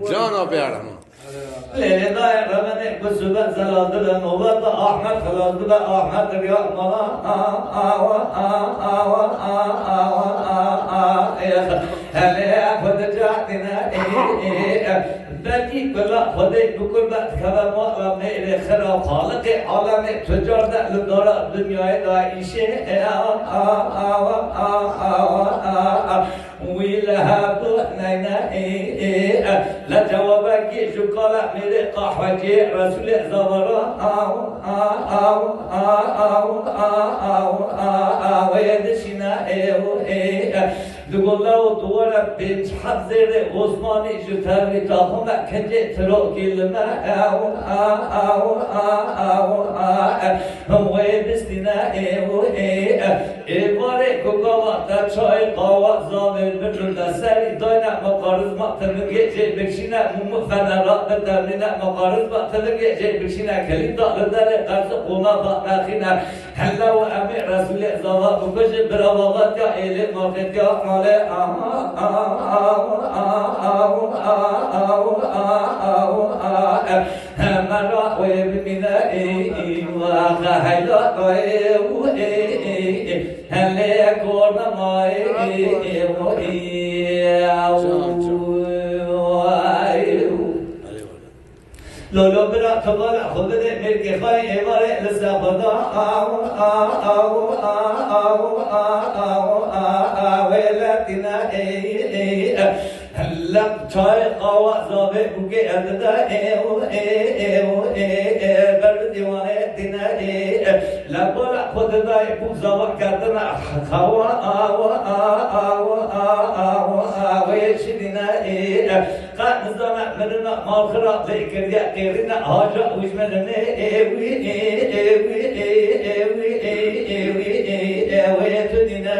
جانا بیارم لیلی دای رمنه بسوبت زلادل نوبت احمد خلاصل احمد ریاض ملا هلی خود جاتنا بکی کلا خود بکل بات خبر ما میره خراب خالق عالم تجار دل دارا دنیای دایشه ويلها نينا لا جوابك شو قال ميري قحوتي رسول زبرا ويدشنا تقول له دورة بنت حذر عثماني جتاري تاخم كنجي تروك الماء ويدشنا إبارة كوكوا تشاي قوا زامل بجل سري داينا مقارز ما تلقي جي بكشينا مفنرات بدلنا مقارز ما تلقي جي بكشينا كليم دار دار قرص قوما باخينا هلا وامير رسول زوا بكش براوات يا إلي مرقد يا مالي مرا ويبمنا وخهيلا هلا كورنا ماي لولو برا تبارا خود ده مرکه خای ایواره لسابدا ویلتنا لب چای قوا زابه بوگه اددا بر دیوانه دینا لبلا خود دای بوگ زوا کردنا خوا ویشدینا قد نزانا مننا مالخرا ذکر یا قیرنا حاجا وجملنا ویتدینا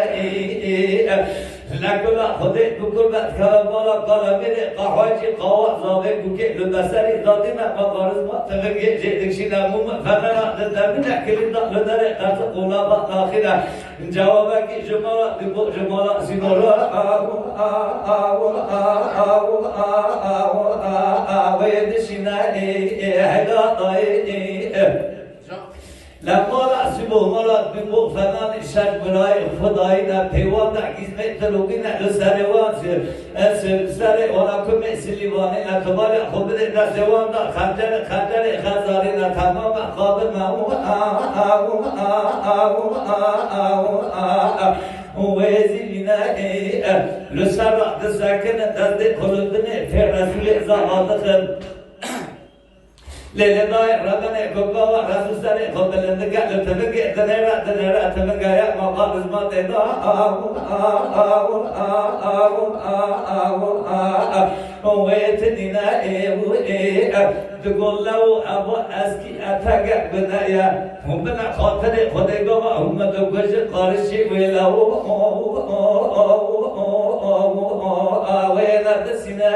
لكل خدي بكل كلامنا كلامنا قحوجي قوا زاوية بوكي لبسري ذاتنا مقارز ما تلقي جدك شينا مم فخنا لدمنا كلنا لدري قرص قولا بآخرة جوابك جمالة دبو جمالة سنورا ويدشنا هدا لما رأسبه مراد بمو فنان الشج براي خداي دا بيوان دا حزمت تلوغين لسروان سر وانا كم سليواني نتبالي خبر دا زوان دا خنجر خزاري نتمام خادم وزينا لسر دسكن دد خلدني في رسول زهادخل لیلی دای رادنه کوکوا رسوسانه خودلنده گل تبگه تنرا تبگه یا مقابل ما تدا ويتنينا تقول له أبو أسكي أتاقع بنايا هم بنا خاطر خدي قوة هم دوجش قارشي ويلاو ويلا تسينا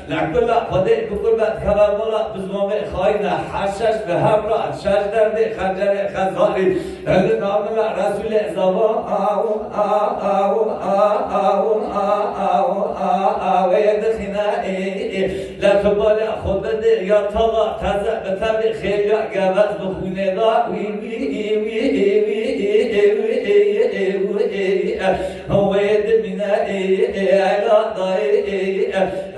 لكل خدي بكل بات خبر ملا بزمام خاينا حشش بهمرا شش درد خنجر خزاري اللي نعمل رسول زوا ويدخنا لا تبالي خود بده یا طلا تزع بتبع خیلی گوز بخونه دا هوید منه ایلا دای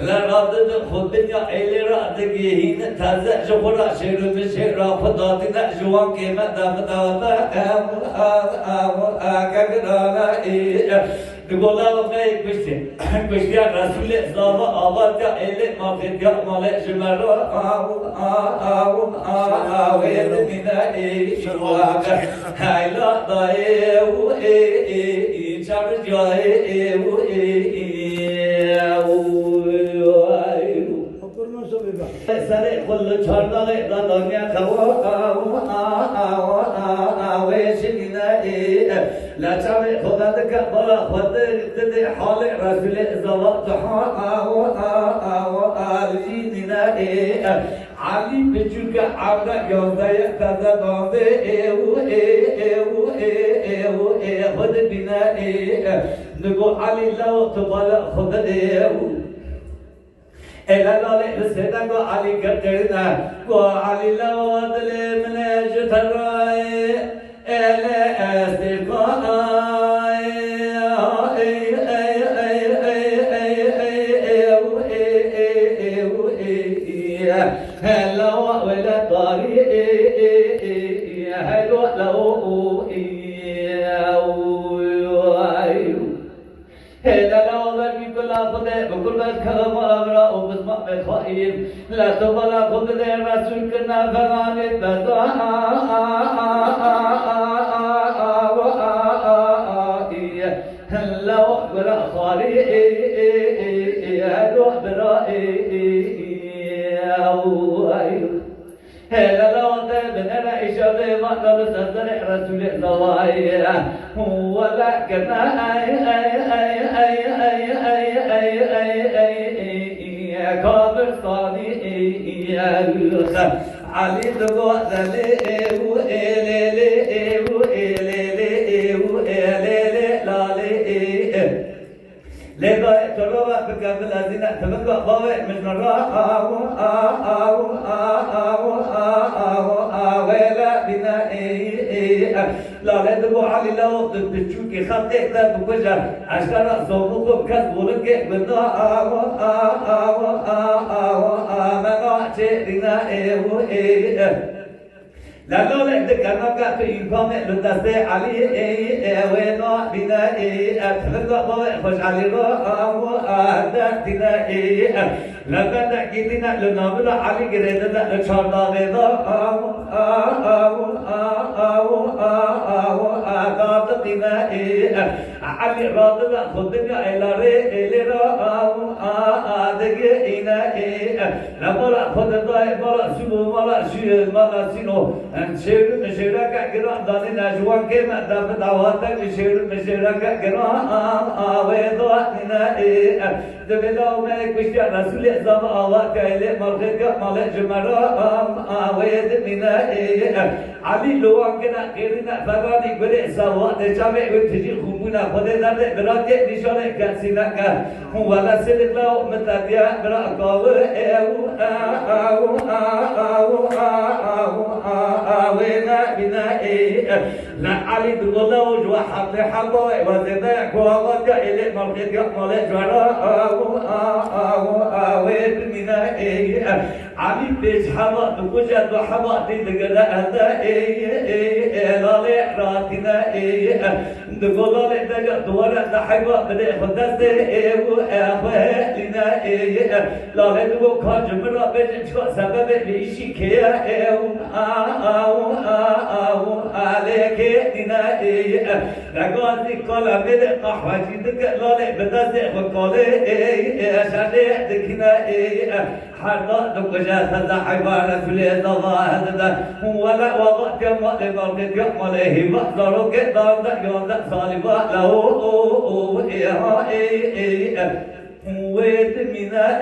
لراد خود بنیا ایلی راد دقیقی نتازه جبرا شیر بشیر را خداتی نجوان که مدام دادا کگرانا بقولا وقای کشتی رسول اسلام آباد یا ایلی مافید یا مال جمرو وید مینا هایلا دای چار جای سر خل چاردال دنیا خوا ویشینا لچام خدا دک بالا خود دد حال رسول زوات علینا علی بچوک عبد یوزای تازه دانده خود بینا نگو علی لو تبالا خود Elalalı hüseyden go Ali gırgırına go Ali lavadlı mine jüteray ele estikay hello vela tari hello lau بكل الكلام والأمراء وبسمع بالخائف لا تبلا خذ ذي رسول كنا فغان البداء هلا وحبرا خالي هلا وحبرا هلا لو تبنى إشارة ما تبصر رسول الله ولكن كابر صاني علي دغوت لي لذا تروى بقبل الذين تبقى ضوء من الراء ولا بنا لا لدبو علي لو تبتشوكي خطيك ذا بوجه عشان صوبكم كذبولك بنا ما عشرنا لا لا لا دكانا كاتو يفهم لدسته علي وينا بنا أتفرق ضوء خوش علي رو أهدتنا لا بدا كيتنا لنابلا علي قريدنا لشاردا غيظا أهدتنا علي راضنا خدنا إلى را أدقينا نبلا خدنا بلا سبو ملا شيء ملا سينو شير مشيرك كرام داني نجوا كنا دم دعواتك شير مشيرك كرام ويضواتنا دبلاو ملك بشيا رسول زم الله كايله مرخك مالك جمرام ويد منا علي لو كنا كيرنا فغاني بري سوات جامع وتجي خمونا خده درد برات نشانه كسينك ولا سلكلاو متديا برا قاور وينا بنا لا علي دغلا وجوا حبل حبوا وزدا قوات الى مرخك مالك جمرام ويد منا علي بيج حوا بوجد حوا دغلا هذا لالي راتنا دغلا دغ دورا حوا بده خدست لنا لالي دغ كان جمرا بيج سبب ليشي كيا عليك دنا لغازي كلا بد قحوجي دك لالي بدز وقالي شادي دكنا حرا دكجا هذا حيوان في الضوا هذا ولا وقت ما لبرد يقمله مقدرك دار يوم صالبا له ويد منا